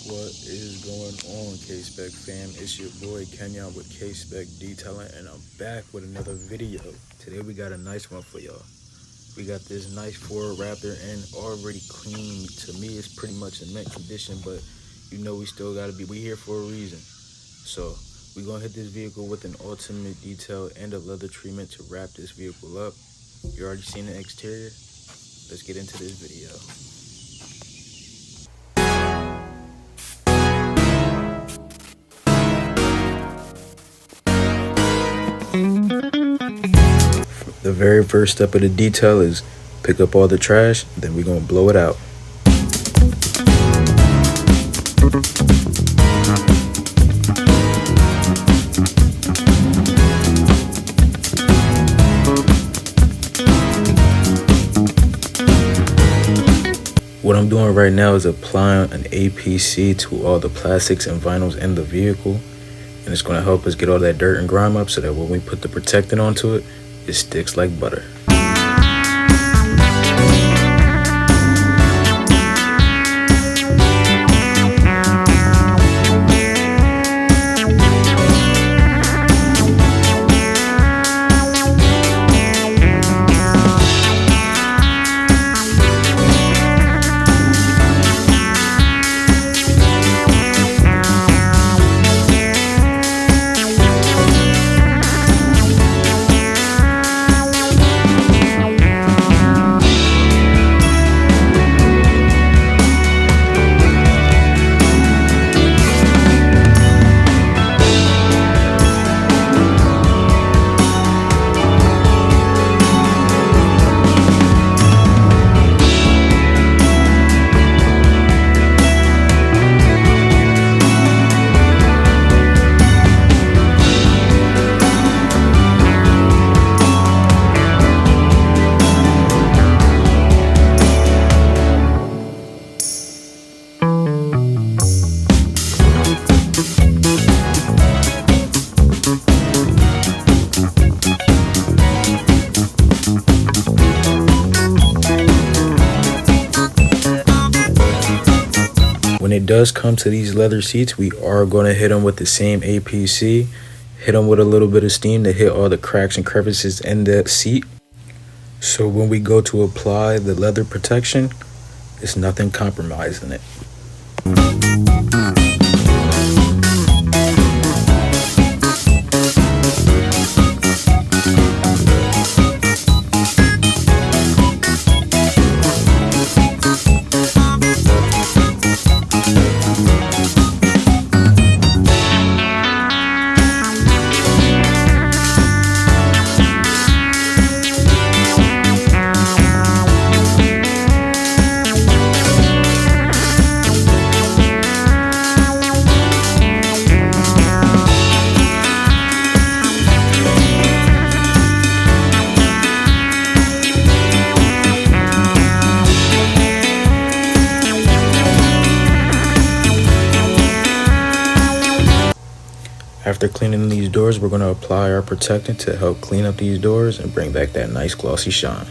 What is going on, K-Spec Fam? It's your boy Kenyon with K-Spec Detailing, and I'm back with another video. Today we got a nice one for y'all. We got this nice Ford Raptor and already clean. To me, it's pretty much in mint condition, but you know we still gotta be. We here for a reason. So we're gonna hit this vehicle with an ultimate detail and a leather treatment to wrap this vehicle up. You already seen the exterior. Let's get into this video. The very first step of the detail is pick up all the trash, then we're gonna blow it out. What I'm doing right now is applying an APC to all the plastics and vinyls in the vehicle, and it's going to help us get all that dirt and grime up so that when we put the protectant onto it, it sticks like butter. When it does come to these leather seats, we are going to hit them with the same APC. Hit them with a little bit of steam to hit all the cracks and crevices in the seat. So when we go to apply the leather protection, it's nothing compromising it. After cleaning these doors, we're going to apply our protectant to help clean up these doors and bring back that nice glossy shine.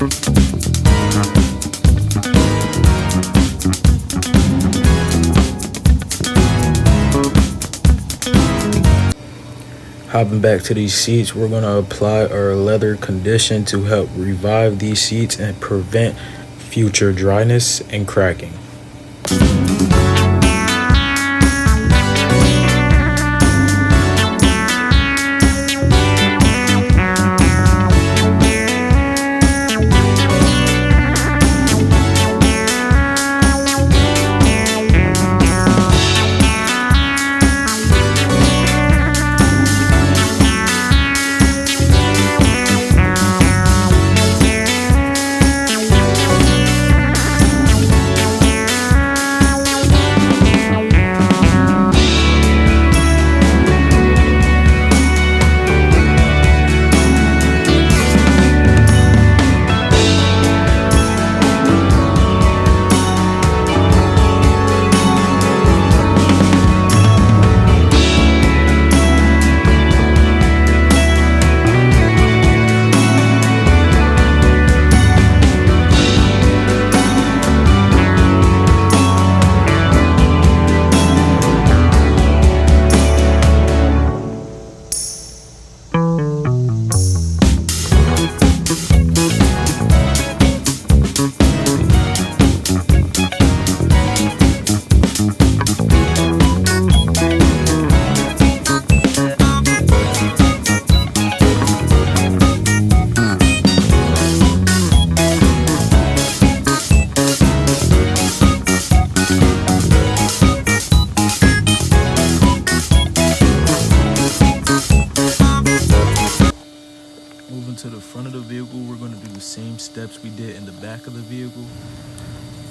Hopping back to these seats, we're going to apply our leather condition to help revive these seats and prevent future dryness and cracking. Moving to the front of the vehicle, we're going to do the same steps we did in the back of the vehicle.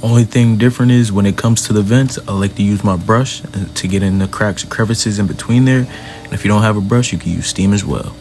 Only thing different is when it comes to the vents, I like to use my brush to get in the cracks and crevices in between there. And if you don't have a brush, you can use steam as well.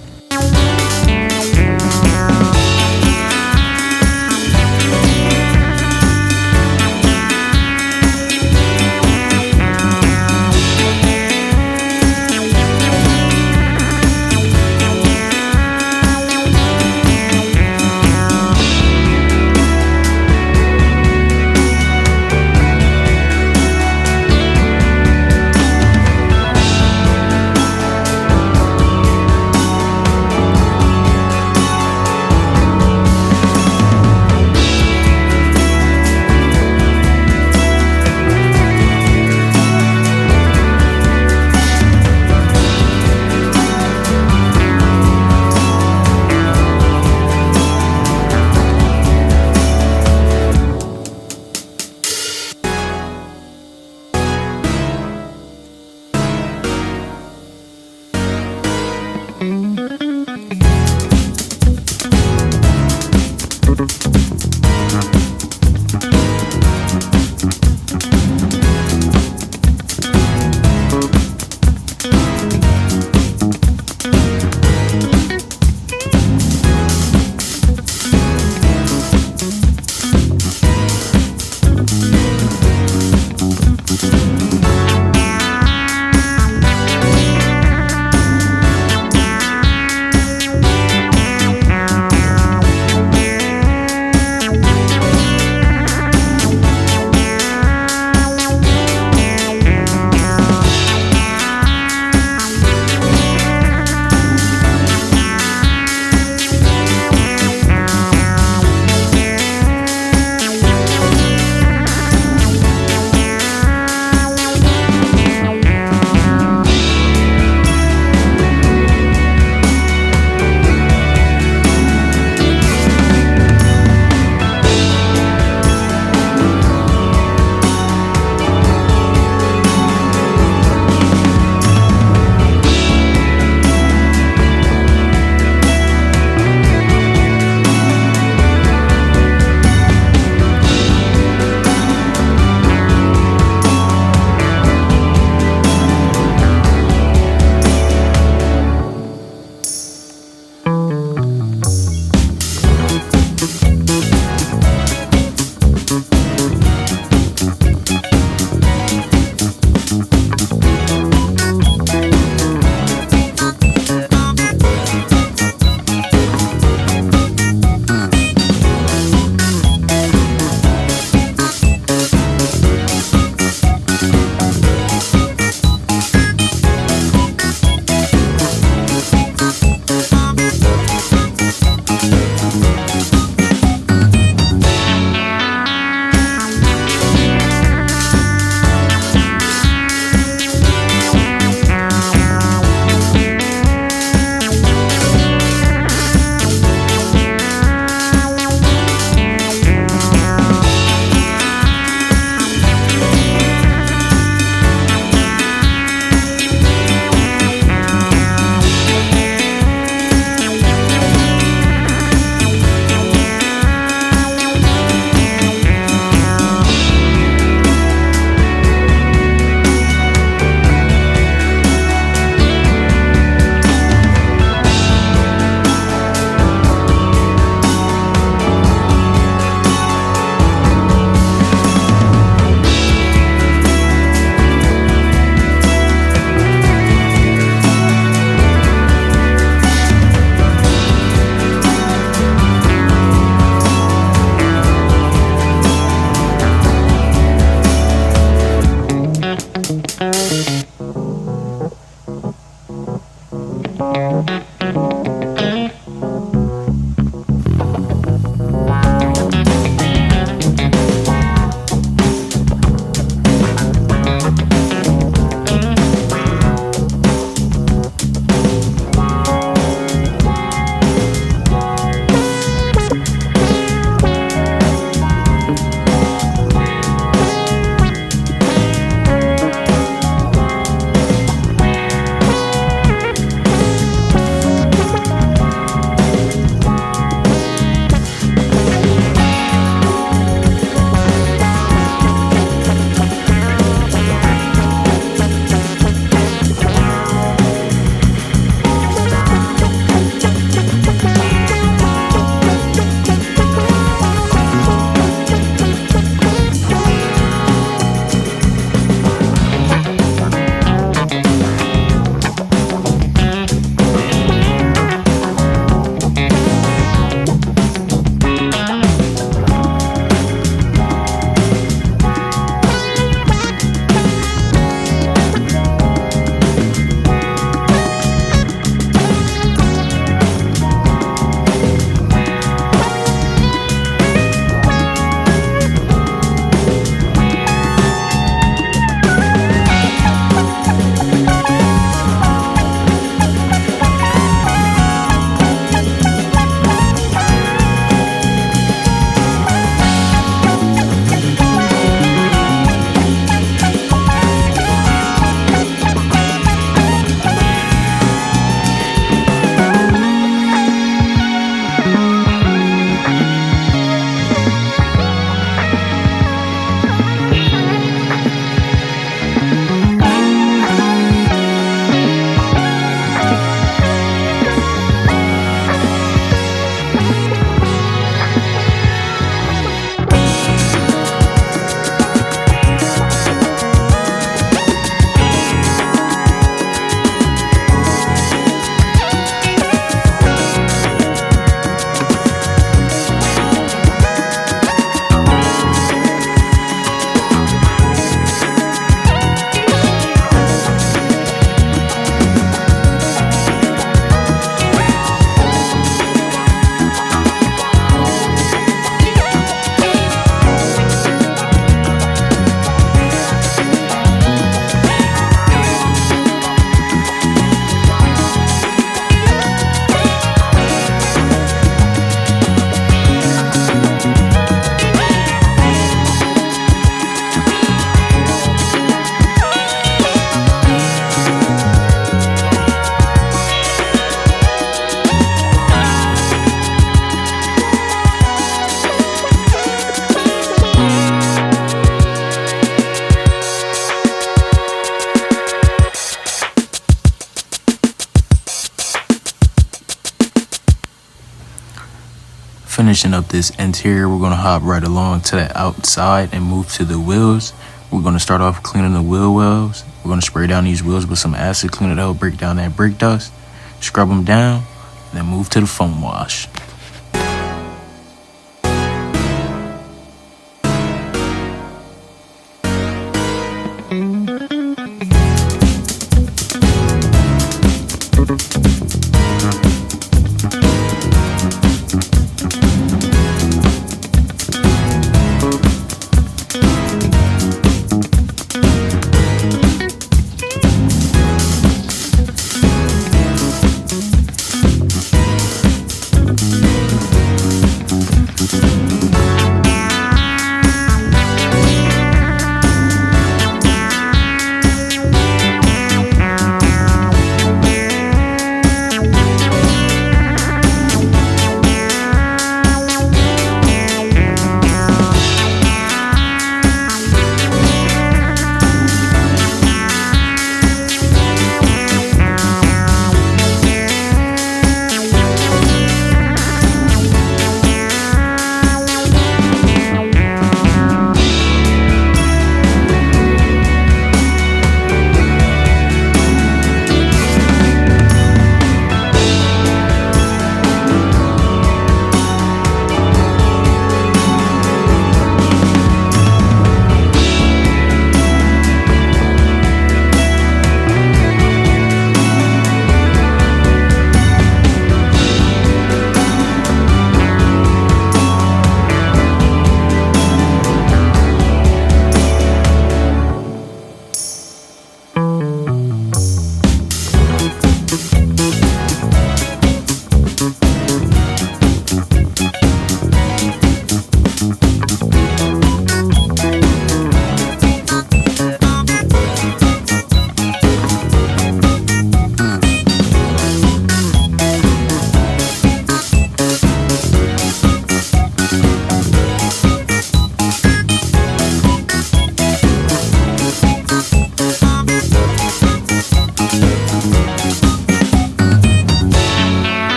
finishing up this interior, we're gonna hop right along to the outside and move to the wheels. We're gonna start off cleaning the wheel wells. We're gonna spray down these wheels with some acid cleaner to help break down that brake dust, scrub them down, and then move to the foam wash.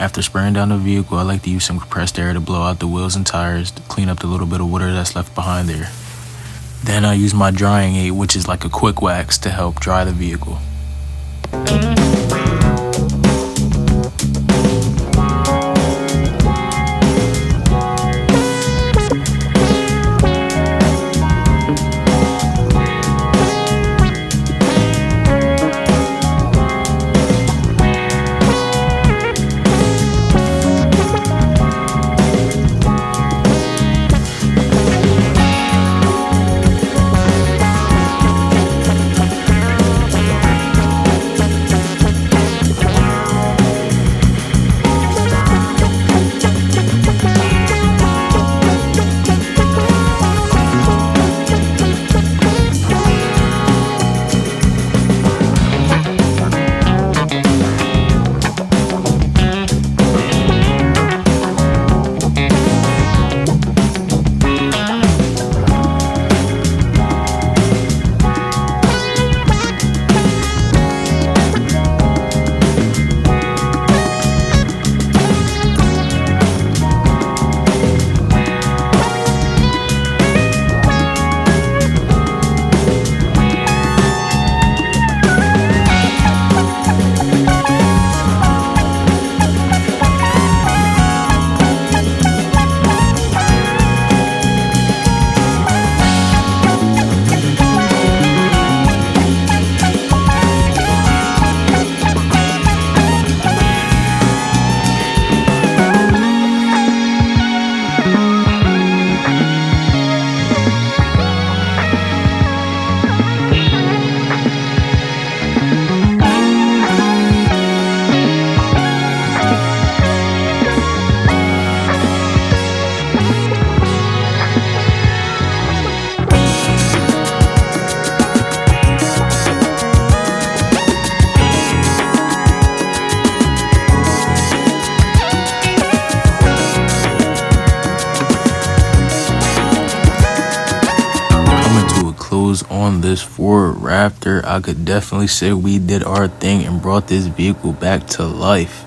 After spraying down the vehicle, I like to use some compressed air to blow out the wheels and tires to clean up the little bit of water that's left behind there. Then I use my drying aid, which is like a quick wax, to help dry the vehicle. on this Ford Raptor, I could definitely say we did our thing and brought this vehicle back to life.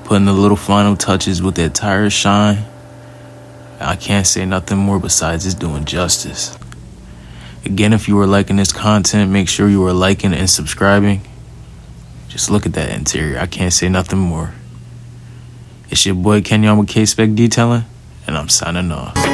Putting the little final touches with that tire shine. I can't say nothing more besides it's doing justice. Again, if you are liking this content, make sure you are liking and subscribing. Just look at that interior. I can't say nothing more. It's your boy Kenyon with K-Spec Detailing, and I'm signing off.